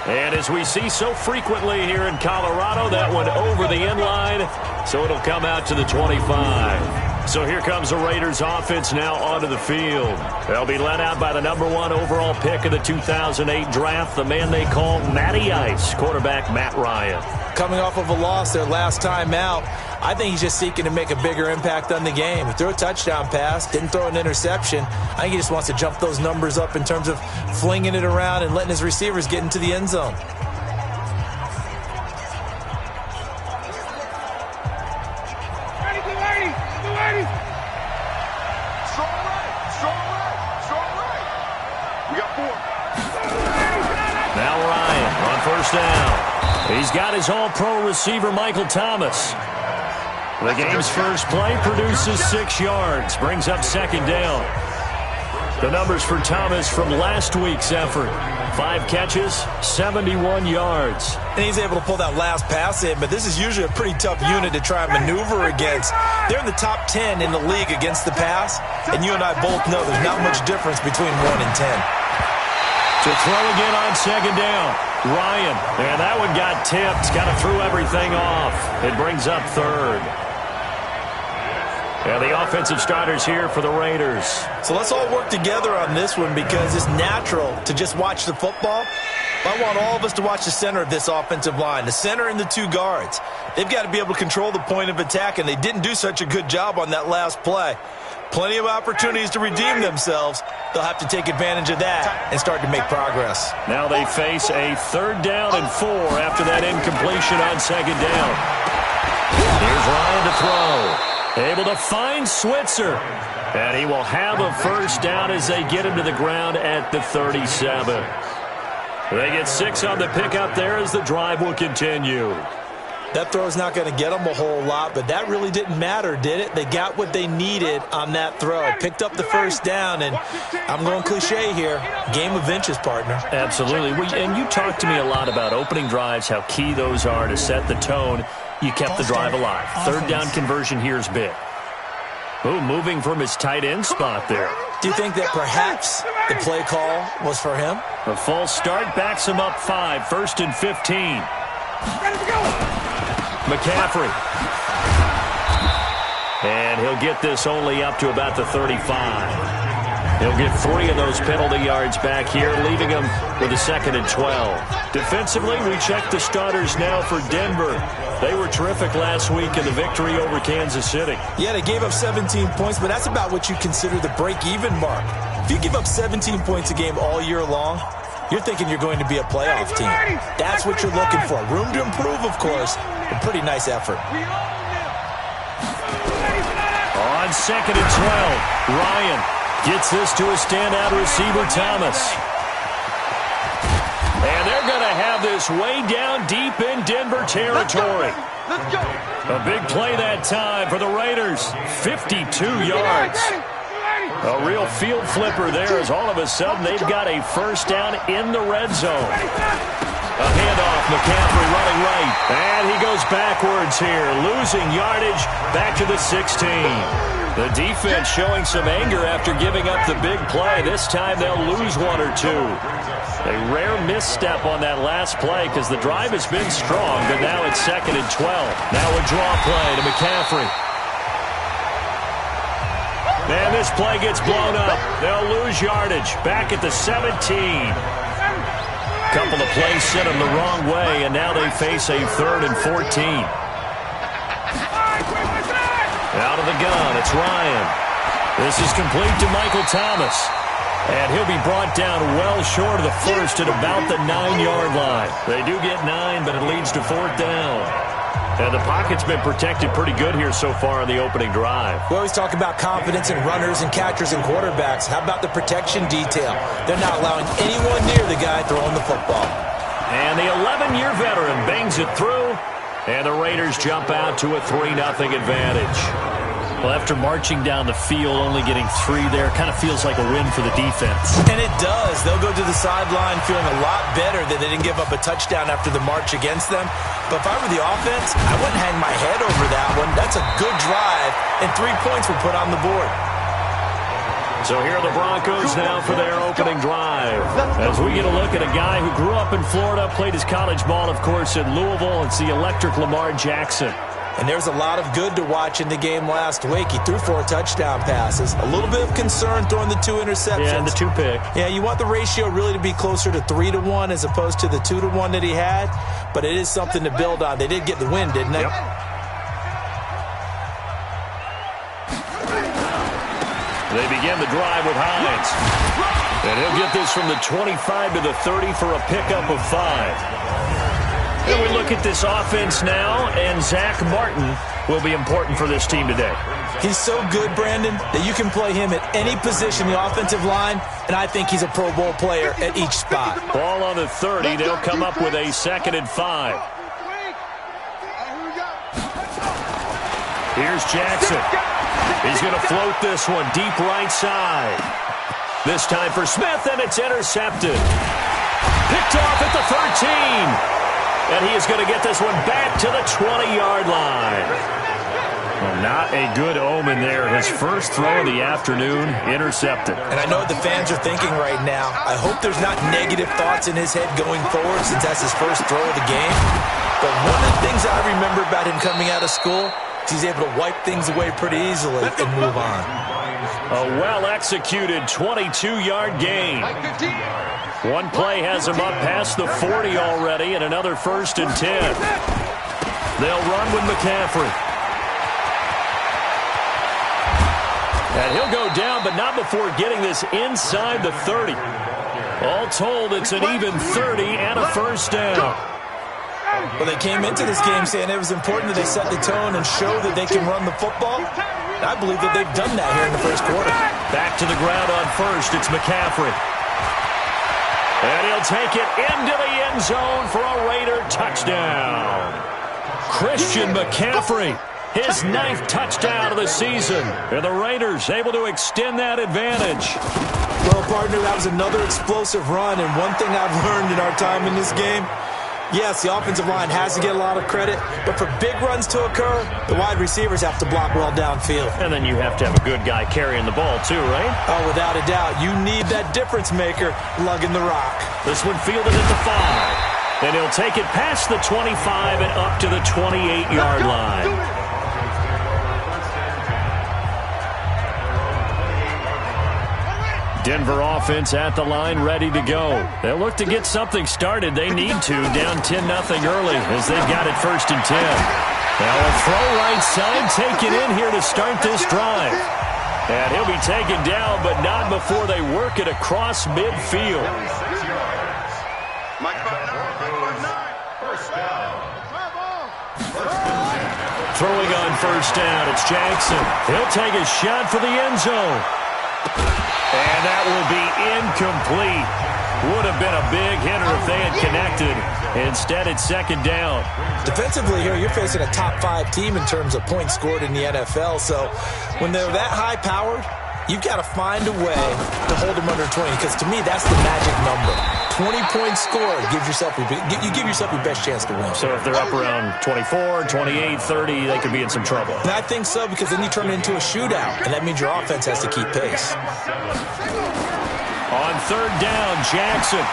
And as we see so frequently here in Colorado, that one over the end line, so it'll come out to the 25. So here comes the Raiders offense now onto the field. They'll be led out by the #1 overall pick of the 2008 draft, the man they call Matty Ice, quarterback Matt Ryan. Coming off of a loss their last time out, I think he's just seeking to make a bigger impact on the game. He threw a touchdown pass, didn't throw an interception. I think he just wants to jump those numbers up in terms of flinging it around and letting his receivers get into the end zone. Now Ryan on first down. He's got his all-pro receiver, Michael Thomas. The game's first play produces 6 yards, brings up second down. The numbers for Thomas from last week's effort: 5 catches, 71 yards. And he's able to pull that last pass in, but this is usually a pretty tough unit to try and maneuver against. They're in the top 10 in the league against the pass, and you and I both know there's not much difference between 1 and 10. To throw again on second down, Ryan. And that one got tipped, kind of threw everything off. It brings up third. And the offensive starters here for the Raiders. So let's all work together on this one because it's natural to just watch the football. I want all of us to watch the center of this offensive line, the center and the 2 guards. They've got to be able to control the point of attack, and they didn't do such a good job on that last play. Plenty of opportunities to redeem themselves. They'll have to take advantage of that and start to make progress. Now they face a 3rd down and 4 after that incompletion on 2nd down. Here's Ryan to throw. Able to find Switzer. And he will have a 1st down as they get him to the ground at the 37. They get 6 on the pickup there as the drive will continue. That throw's not going to get them a whole lot, but that really didn't matter, did it? They got what they needed on that throw. Picked up the 1st down, and I'm going cliche here. Game of inches, partner. Absolutely. And you talked to me a lot about opening drives, how key those are to set the tone. You kept the drive alive. 3rd down conversion here is big. Ooh, moving from his tight end spot there. Do you think that perhaps the play call was for him? A false start backs him up 5, 1st and 15. Ready to go. McCaffrey. And he'll get this only up to about the 35. He'll get 3 of those penalty yards back here, leaving him with a 2nd and 12. Defensively, we check the starters now for Denver. They were terrific last week in the victory over Kansas City. Yeah, they gave up 17 points, but that's about what you consider the break-even mark. If you give up 17 points a game all year long, you're thinking you're going to be a playoff team. That's what you're looking for. Room to improve, of course. A pretty nice effort. On 2nd and 12, Ryan gets this to a standout receiver, Thomas. And they're going to have this way down deep in Denver territory. Let's go. A big play that time for the Raiders. 52 yards. A real field flipper there as all of a sudden they've got a 1st down in the red zone. A handoff, McCaffrey running right. And he goes backwards here, losing yardage back to the 16. The defense showing some anger after giving up the big play. This time they'll lose 1 or 2. A rare misstep on that last play because the drive has been strong, but now it's 2nd and 12. Now a draw play to McCaffrey. And this play gets blown up. They'll lose yardage back at the 17. Couple of plays sent them the wrong way, and now they face a 3rd and 14. Out of the gun, it's Ryan. This is complete to Michael Thomas. And he'll be brought down well short of the 1st at about the 9-yard line. They do get 9, but it leads to 4th down. And the pocket's been protected pretty good here so far on the opening drive. We always talk about confidence in runners and catchers and quarterbacks. How about the protection detail? They're not allowing anyone near the guy throwing the football. And the 11-year veteran bangs it through, and the Raiders jump out to a 3-0 advantage. Well, after marching down the field, only getting 3 there, kind of feels like a win for the defense. And it does. They'll go to the sideline feeling a lot better that they didn't give up a touchdown after the march against them. But if I were the offense, I wouldn't hang my head over that one. That's a good drive, and 3 points were put on the board. So here are the Broncos now for their opening drive. As we get a look at a guy who grew up in Florida, played his college ball, of course, in Louisville. It's the electric Lamar Jackson. And there's a lot of good to watch in the game last week. He threw 4 touchdown passes. A little bit of concern throwing the 2 interceptions. Yeah, and the 2 pick. Yeah, you want the ratio really to be closer to 3-1 as opposed to the 2-1 that he had. But it is something to build on. They did get the win, didn't they? Yep. They begin the drive with Hines. And he'll get this from the 25 to the 30 for a pickup of 5. And we look at this offense now, and Zach Martin will be important for this team today. He's so good, Brandon, that you can play him at any position in the offensive line, and I think he's a Pro Bowl player at each spot. Ball on the 30. They'll come up with a 2nd and 5. Here's Jackson. He's going to float this one deep right side. This time for Smith, and it's intercepted. Picked off at the 13. And he is going to get this one back to the 20-yard line. Well, not a good omen there. His first throw of the afternoon, intercepted. And I know what the fans are thinking right now. I hope there's not negative thoughts in his head going forward since that's his first throw of the game. But one of the things I remember about him coming out of school is he's able to wipe things away pretty easily and move on. A well-executed 22-yard gain. One play has him up past the 40 already, and another 1st and 10. They'll run with McCaffrey. And he'll go down, but not before getting this inside the 30. All told, it's an even 30 and a first down. Well, they came into this game saying it was important that they set the tone and show that they can run the football. And I believe that they've done that here in the first quarter. Back to the ground on first. It's McCaffrey. And he'll take it into the end zone for a Raider touchdown. Christian McCaffrey, his 9th touchdown of the season. And the Raiders able to extend that advantage. Well, partner, that was another explosive run. And one thing I've learned in our time in this game, yes, the offensive line has to get a lot of credit, but for big runs to occur, the wide receivers have to block well downfield. And then you have to have a good guy carrying the ball too, right? Oh, without a doubt. You need that difference maker lugging the rock. This one fielded at the 5. And he'll take it past the 25 and up to the 28-yard line. Denver offense at the line, ready to go. They'll look to get something started. They need to, down 10-0 early as they've got it 1st and 10. Now a throw right side taken in here to start this drive. And he'll be taken down, but not before they work it across midfield. Throwing on first down, it's Jackson. He'll take a shot for the end zone. And that will be incomplete. Would have been a big hitter if they had connected. Instead, it's 2nd down. Defensively here, you're facing a top 5 team in terms of points scored in the NFL. So when they're that high-powered, you've got to find a way to hold them under 20. Because to me, that's the magic number. 20 points scored gives yourself you give yourself your best chance to win. So if they're up around 24, 28, 30, they could be in some trouble. And I think so, because then you turn it into a shootout, and that means your offense has to keep pace. On 3rd down, Jackson.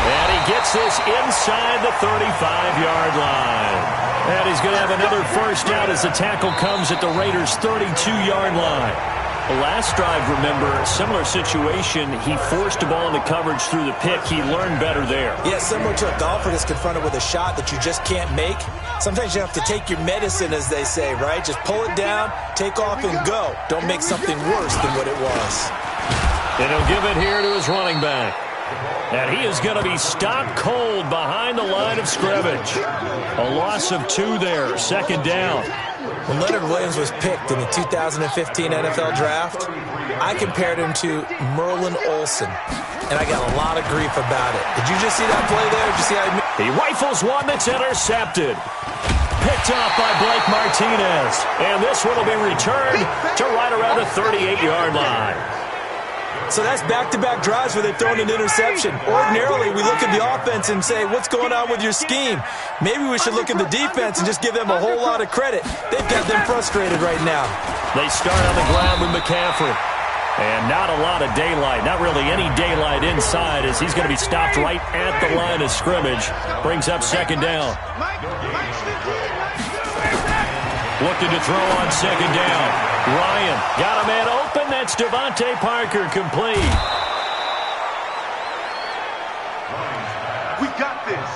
And he gets this inside the 35-yard line. And he's going to have another first down as the tackle comes at the Raiders' 32-yard line. The last drive, remember, similar situation. He forced the ball into coverage through the pick. He learned better there. Yeah, similar to a golfer that's confronted with a shot that you just can't make. Sometimes you have to take your medicine, as they say, right? Just pull it down, take off, and go. Don't make something worse than what it was. And he'll give it here to his running back. And he is going to be stopped cold behind the line of scrimmage. A loss of 2 there, 2nd down. When Leonard Williams was picked in the 2015 NFL Draft, I compared him to Merlin Olsen, and I got a lot of grief about it. Did you just see that play there? Did you see how he rifles one that's intercepted? Picked off by Blake Martinez, and this one will be returned to right around the 38-yard line. So that's back-to-back drives where they've thrown an interception. Ordinarily, we look at the offense and say, what's going on with your scheme? Maybe we should look at the defense and just give them a whole lot of credit. They've got them frustrated right now. They start on the ground with McCaffrey. And not a lot of daylight, not really any daylight inside, as he's going to be stopped right at the line of scrimmage. Brings up 2nd down. Looking to throw on 2nd down. Ryan got a man open. That's Devontae Parker, complete. We got this.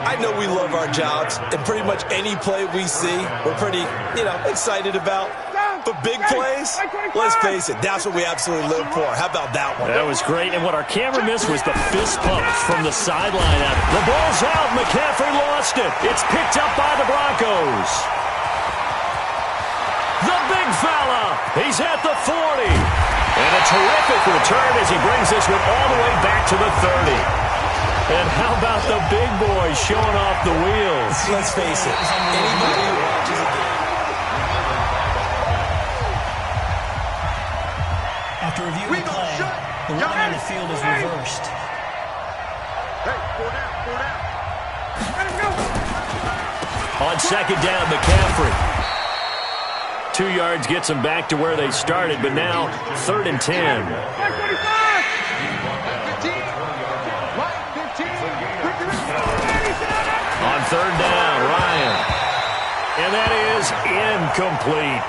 I know we love our jobs, and pretty much any play we see, we're pretty, excited about. But big plays, let's face it, that's what we absolutely live for. How about that one? That was great, and what our camera missed was the fist pump from the sideline. The ball's out. McCaffrey lost it. It's picked up by the Broncos. The big fella, he's at the 40. And a terrific return as he brings this one all the way back to the 30. And how about the big boy showing off the wheels? Let's face it, anybody who watches a game. After reviewing the play, the line on the field is reversed. Hey, 4 down, 4 down. Let him go. On 2nd down, McCaffrey. 2 yards gets them back to where they started, but now 3rd and 10. Right 25. 15. Right 15. On 3rd down, Ryan. And that is incomplete.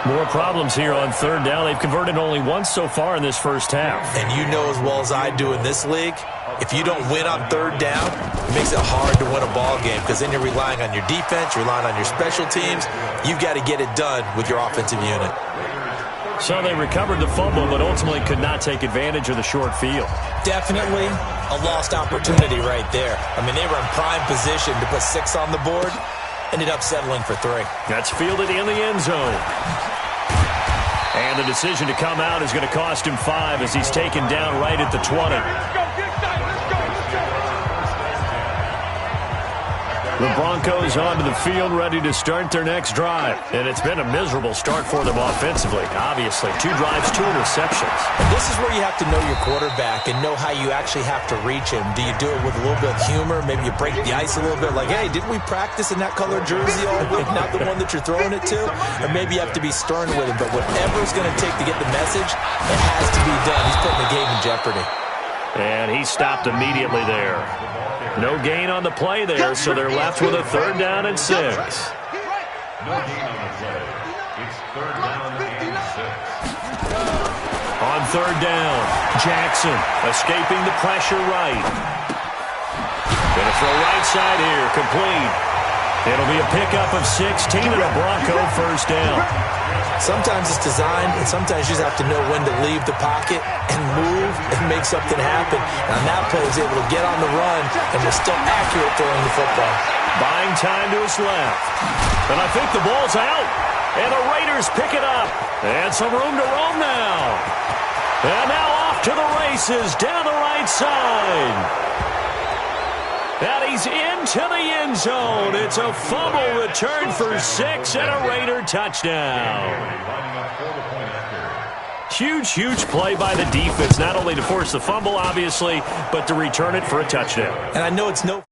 More problems here on 3rd down. They've converted only once so far in this first half. And you know as well as I do in this league, If you don't win on third down, it makes it hard to win a ball game because then you're relying on your defense, you're relying on your special teams. You've got to get it done with your offensive unit. So they recovered the fumble, but ultimately could not take advantage of the short field. Definitely a lost opportunity right there. I mean, they were in prime position to put 6 on the board. Ended up settling for 3. That's fielded in the end zone. And the decision to come out is going to cost him 5 as he's taken down right at the 20. The Broncos onto the field, ready to start their next drive. And it's been a miserable start for them offensively. Obviously, 2 drives, 2 interceptions. And this is where you have to know your quarterback and know how you actually have to reach him. Do you do it with a little bit of humor? Maybe you break the ice a little bit, like, hey, didn't we practice in that color jersey all week, not the one that you're throwing it to? Or maybe you have to be stern with him. But whatever it's going to take to get the message, it has to be done. He's putting the game in jeopardy. And he stopped immediately there. No gain on the play there, so they're left with a 3rd down and 6. No gain on the play. It's 3rd down and 6. On 3rd down, Jackson escaping the pressure right. Gonna throw right side here, complete. It'll be a pickup of 16 and a Bronco 1st down. Sometimes it's designed, and sometimes you just have to know when to leave the pocket and move and make something happen. And on that play, he was able to get on the run and was still accurate throwing the football. Buying time to his left. And I think the ball's out. And the Raiders pick it up. And some room to roam now. And now off to the races down the right side. And he's into the end zone. It's a fumble return for 6 and a Raider touchdown. Huge, huge play by the defense, not only to force the fumble, obviously, but to return it for a touchdown. And I know it's no